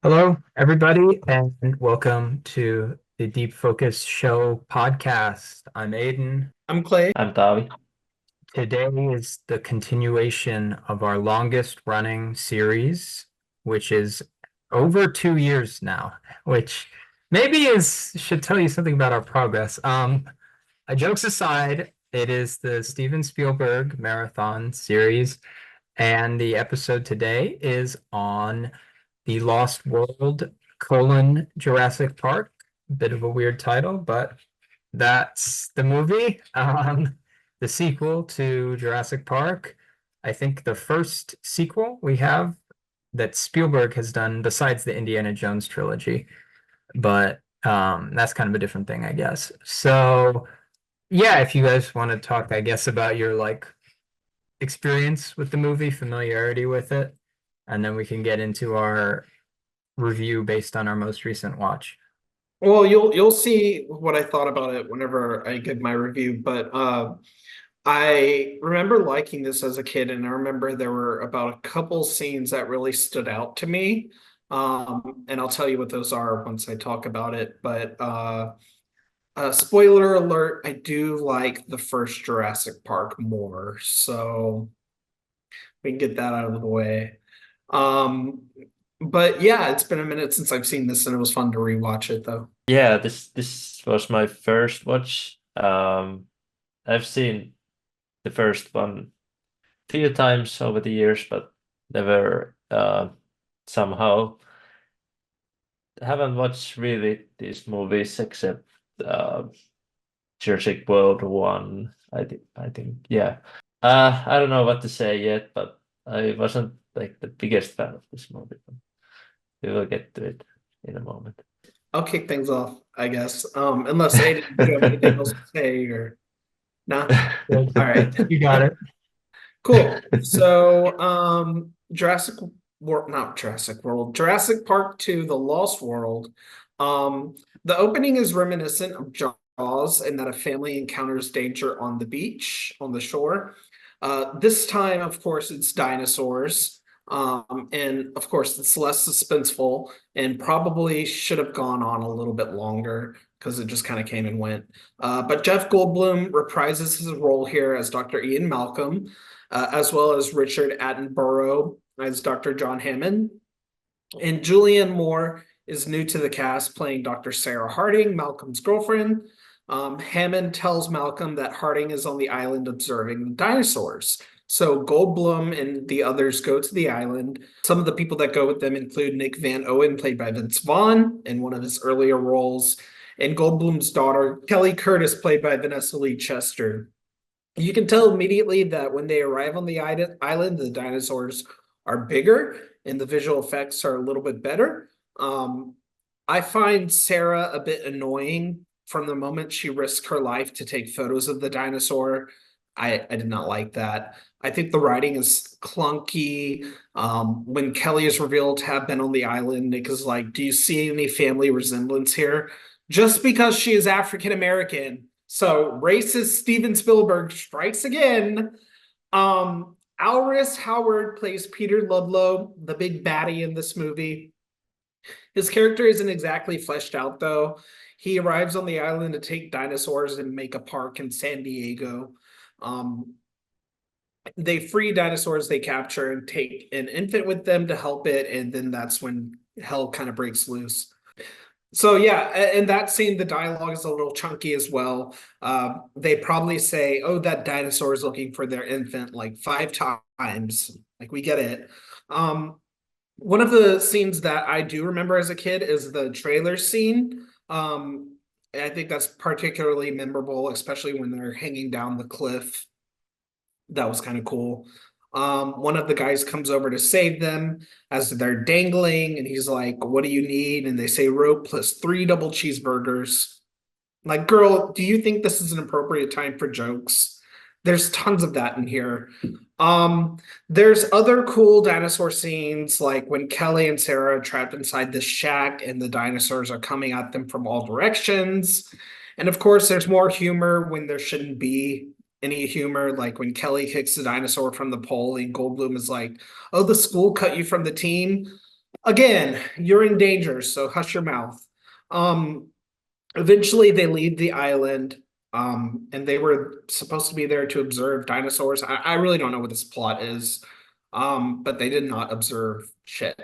Hello, everybody, and welcome to the Deep Focus Show podcast. I'm Aiden. I'm Clay. I'm Tavi. Today is the continuation of our longest running series, which is over 2 years now, which maybe is should tell you something about our progress. Jokes aside, it is the Steven Spielberg marathon series, and the episode today is on The Lost World, Jurassic Park. Bit of a weird title, but that's the movie. The sequel to Jurassic Park. I think the first sequel we have that Spielberg has done besides the Indiana Jones trilogy, but that's kind of a different thing, I guess. So yeah, if you guys want to talk, I guess, about your experience with the movie, familiarity with it, and then we can get into our review based on our most recent watch. Well, you'll see what I thought about it whenever I give my review, but I remember liking this as a kid, and I remember there were about a couple scenes that really stood out to me. And I'll tell you what those are once I talk about it. But spoiler alert, I do like the first Jurassic Park more, so we can get that out of the way. Um, but yeah, it's been a minute since I've seen this, and it was fun to rewatch it though. Yeah, this was my first watch. I've seen the first one a few times over the years, but never somehow haven't watched really these movies except Jurassic World 1. I think yeah. I don't know what to say yet, but I wasn't like the biggest fan of this movie. We will get to it in a moment. I'll kick things off, I guess. Unless Aiden, do you have anything else to say or nah? Good. All right, You got it. cool. So, not Jurassic World, Jurassic Park 2, The Lost World. The opening is reminiscent of Jaws in that a family encounters danger on the beach, on the shore. This time, of course, it's dinosaurs. And of course, it's less suspenseful and probably should have gone on a little bit longer because it just kind of came and went. But Jeff Goldblum reprises his role here as Dr. Ian Malcolm, as well as Richard Attenborough as Dr. John Hammond. And Julianne Moore is new to the cast, playing Dr. Sarah Harding, Malcolm's girlfriend. Hammond tells Malcolm that Harding is on the island observing the dinosaurs. So Goldblum and the others go to the island. Some of the people that go with them include Nick Van Owen, played by Vince Vaughn in one of his earlier roles, and Goldblum's daughter, Kelly Curtis, played by Vanessa Lee Chester. You can tell immediately that when they arrive on the island, the dinosaurs are bigger and the visual effects are a little bit better. I find Sarah a bit annoying from the moment she risked her life to take photos of the dinosaur. I did not like that. I think the writing is clunky. When Kelly is revealed to have been on the island, Nick is like, "Do you see any family resemblance here?" Just because she is African American. So racist Steven Spielberg strikes again. Alris Howard plays Peter Ludlow, the big baddie in this movie. His character isn't exactly fleshed out, though. He arrives on the island to take dinosaurs and make a park in San Diego. They free dinosaurs they capture and take an infant with them to help it, and then that's when hell kind of breaks loose. So yeah, in that scene, the dialogue is a little chunky as well. They probably say, "Oh, that dinosaur is looking for their infant," like 5 times. Like we get it. One of the scenes that I do remember as a kid is the trailer scene. I think that's particularly memorable, especially when they're hanging down the cliff. That was kind of cool. One of the guys comes over to save them as they're dangling, and he's like, "What do you need?" And they say rope plus 3 double cheeseburgers. Like, girl, do you think this is an appropriate time for jokes? There's tons of that in here. There's other cool dinosaur scenes, like when Kelly and Sarah are trapped inside this shack and the dinosaurs are coming at them from all directions. And of course, there's more humor when there shouldn't be any humor, like when Kelly kicks the dinosaur from the pole and Goldblum is like, "Oh, the school cut you from the team." Again, you're in danger, so hush your mouth. Um, Eventually they leave the island, and they were supposed to be there to observe dinosaurs. I really don't know what this plot is, but they did not observe shit.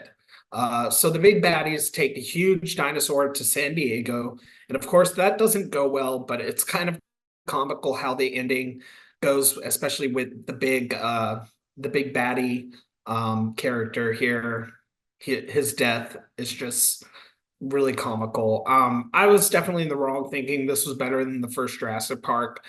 So the big baddies take a huge dinosaur to San Diego, and of course that doesn't go well, but it's kind of comical how the ending goes, especially with the big baddie character here. His death is just really comical. I was definitely in the wrong thinking this was better than the first Jurassic Park.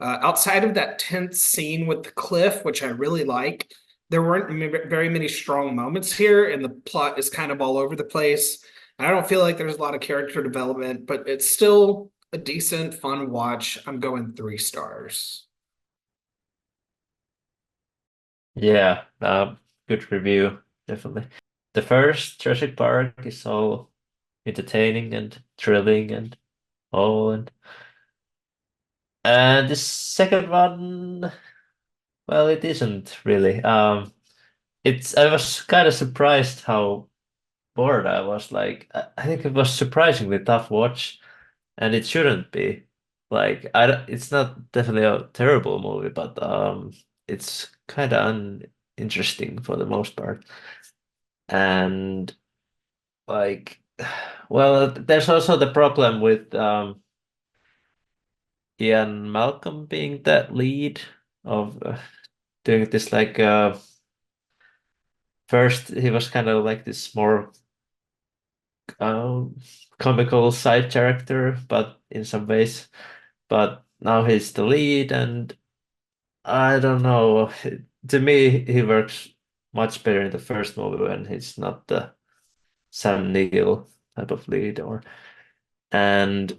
Outside of that tense scene with the cliff, which I really like, there weren't very many strong moments here, and the plot is kind of all over the place. I don't feel like there's a lot of character development, but it's still a decent, fun watch. I'm going 3 stars. Yeah, good review, definitely. The first Jurassic Park is all entertaining and thrilling and all, and the second one, well, it isn't really. I was kind of surprised how bored I was. Like, I think it was surprisingly tough watch, and it shouldn't be. Like, it's not definitely a terrible movie, but it's kind of uninteresting for the most part. And like, well, there's also the problem with Ian Malcolm being that lead of doing this. Like, first he was kind of like this more um, comical side character, but in some ways, but now he's the lead, and I don't know. To me, he works much better in the first movie when he's not the Sam Neill type of lead, or and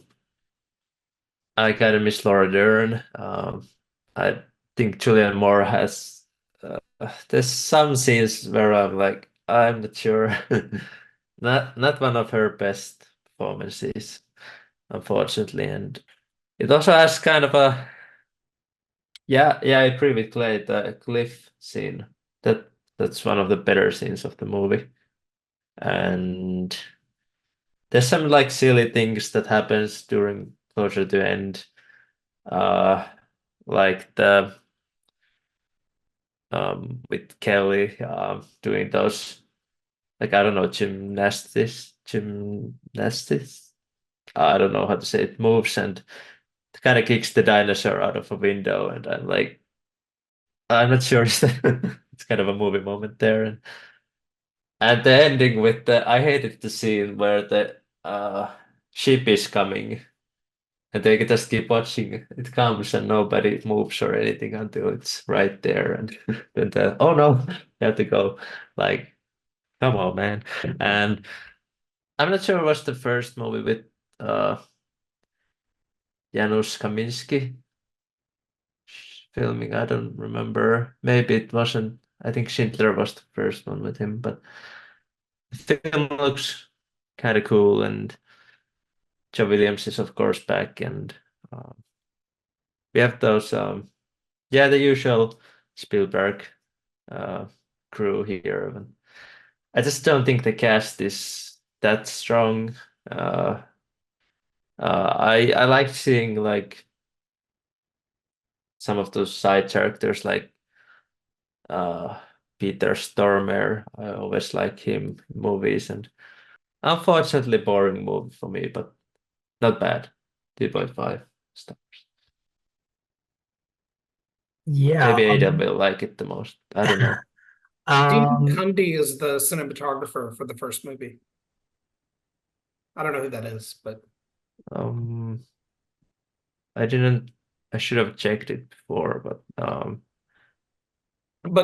I kind of miss Laura Dern. I think Julianne Moore has. There's some scenes where I'm like, I'm not sure. Not one of her best performances, unfortunately. And it also has kind of a yeah, I agree with Clay, the cliff scene. That that's one of the better scenes of the movie. And there's some like silly things that happens during closer to end. Uh like the with Kelly doing those, like, I don't know, gymnastics. I don't know how to say it, moves, and kind of kicks the dinosaur out of a window, and I'm like, I'm not sure. It's kind of a movie moment there, and the ending with the I hated the scene where the ship is coming, and they just keep watching it comes and nobody moves or anything until it's right there, and then oh no, you have to go. Like, come on, man. And I'm not sure what's the first movie with uh Janusz Kaminski filming. I don't remember. Maybe it wasn't. I think Schindler was the first one with him, but the film looks kind of cool, and Joe Williams is of course back, and uh, we have those yeah, the usual Spielberg uh crew here. And I just don't think the cast is that strong. Uh, I like seeing like some of those side characters, like uh Peter Stormare. I always like him in movies, and unfortunately boring movie for me, but not bad. 2.5 stars. Yeah. Maybe Ada will like it the most. I don't know. Dean Um, Cundy is the cinematographer for the first movie. I don't know who that is, but Um, I didn't. I should have checked it before, but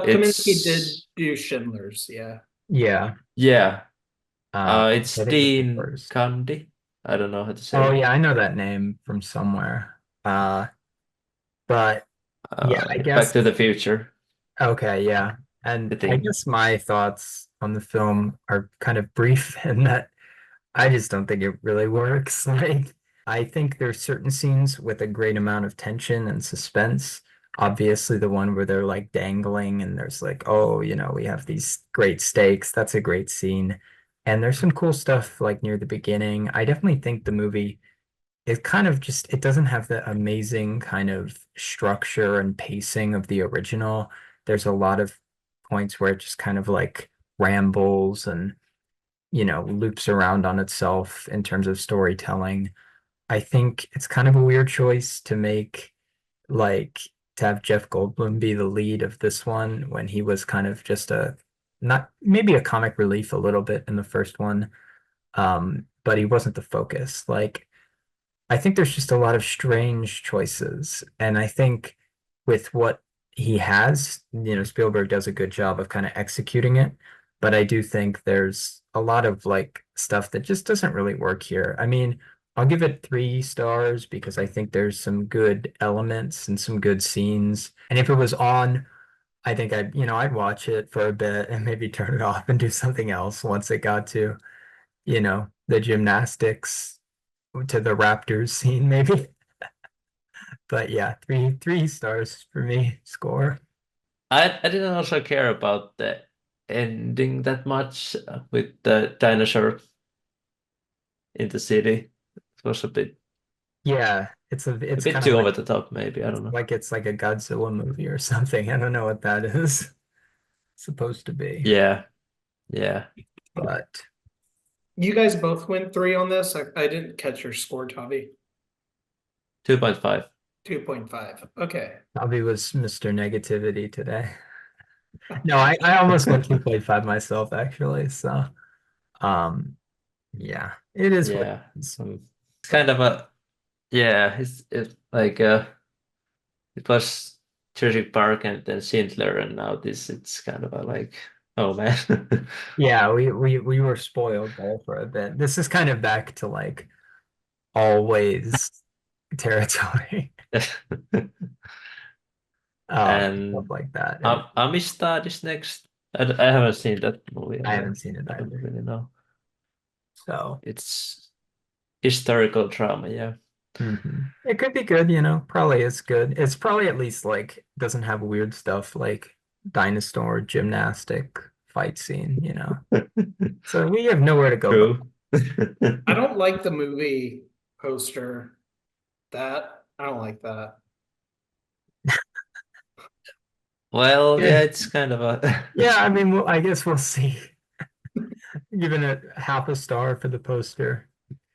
Kaminsky did it's do Schindler's, yeah. yeah. yeah. I It's think it's the Dean first. Cundy. I don't know how to say Oh it. yeah, I know that name from somewhere. But yeah, I Back guess to the Future, okay, yeah. the And I thing. guess my thoughts on the film are kind of brief in that I just don't think it really works. Like, I think there's certain scenes with a great amount of tension and suspense. Obviously, the one where they're like dangling and there's like, oh, we have these great stakes. That's a great scene. And there's some cool stuff like near the beginning. I definitely think the movie it kind of just it doesn't have the amazing kind of structure and pacing of the original. There's a lot of points where it just kind of like rambles and loops around on itself in terms of storytelling. I think it's kind of a weird choice to make like to have Jeff Goldblum be the lead of this one when he was kind of just a not maybe a comic relief a little bit in the first one, but he wasn't the focus. Like I think there's just a lot of strange choices. And I think with what he has, Spielberg does a good job of kind of executing it. But I do think there's a lot of like stuff that just doesn't really work here. I mean, I'll give it 3 stars because I think there's some good elements and some good scenes. And if it was on, I think I'd watch it for a bit and maybe turn it off and do something else once it got to, the gymnastics to the Raptors scene, maybe. But yeah, three stars for me. Score. I didn't also care about the ending that much with the dinosaur in the city. It was Yeah, a it's bit kind of too like over the top, maybe. I don't know. like it's like a Godzilla movie or something. I don't know what that is supposed to be, Yeah, yeah. but You guys both went 3 on this. I didn't catch your score, Tavi. 2.5. 2.5. Okay. Bobby was Mr. Negativity today. No, I almost went 2.5 myself actually. So um yeah, it is what it Yeah. is. It's kind of a yeah, it's like it was Jurassic Park and then Schindler and now this it's kind of a like oh man. Yeah, we were spoiled there for a bit. This is kind of back to like always territory. Stuff And like that. And Amistad is next. I haven't seen that movie. I haven't seen it I don't either. really know. So It's historical drama, yeah. it could be good, probably is good. It's probably at least like doesn't have weird stuff like dinosaur gymnastic fight scene. So we have nowhere to go but True. I don't like the movie poster. I don't like that. Well, yeah. yeah, it's kind of a Yeah, I mean, I guess we'll see. Giving it half a star for the poster.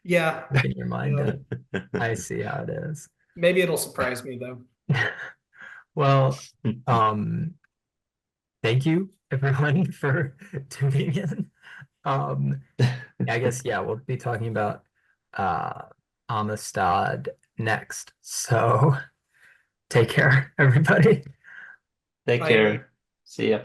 Yeah. Making your mind Yeah. up. I see how it is. Maybe it'll surprise me though. Well, um, thank you everyone for tuning in. Um, I guess yeah, we'll be talking about uh Amistad next. So take care, everybody. Take Bye. care. See ya.